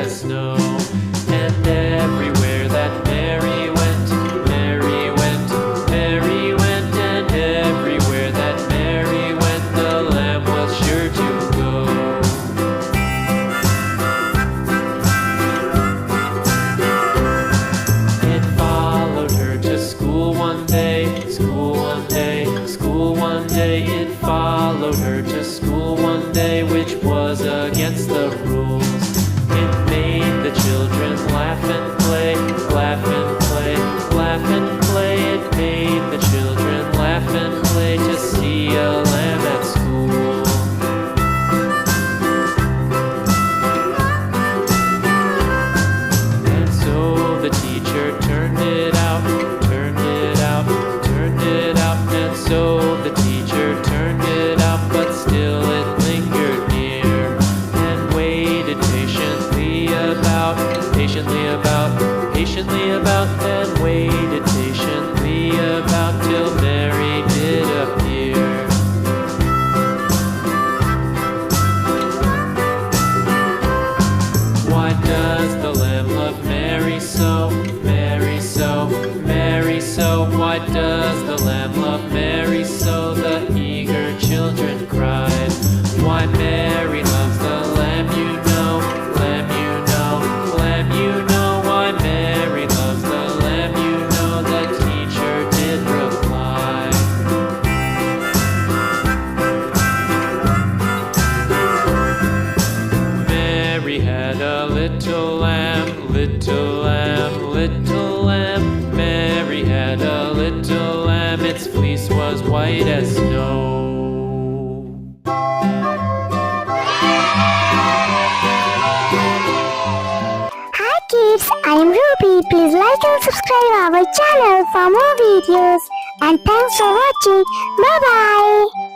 as snow. And everywhere that Mary went, Mary went, Mary went, and everywhere that Mary went, the lamb was sure to go. It followed her to school one day, school one day, school one day. It followed her to school one day, which was against the rules. It made the children laugh and play, laugh and play, laugh and play. It made the children laugh and play to see a lamb at school. And so the teacher turned it out, turned it out, turned it out. And so the teacher turned it out, but still it lingered near and waited patiently about, and waited patiently about till Mary did appear. Why does the lamb love Mary so, Mary so, Mary so? Why does the lamb love Mary so? The eager children cried. Why Mary loves the lamb, you know, lamb, you know, lamb, you know. Why Mary loves the lamb, you know, the teacher did reply. Mary had a little lamb, little lamb, little lamb. Mary had a little lamb, its fleece was white as snow. Hi kids, I am Ruby. Please like and subscribe our channel for more videos. And thanks for watching. Bye bye.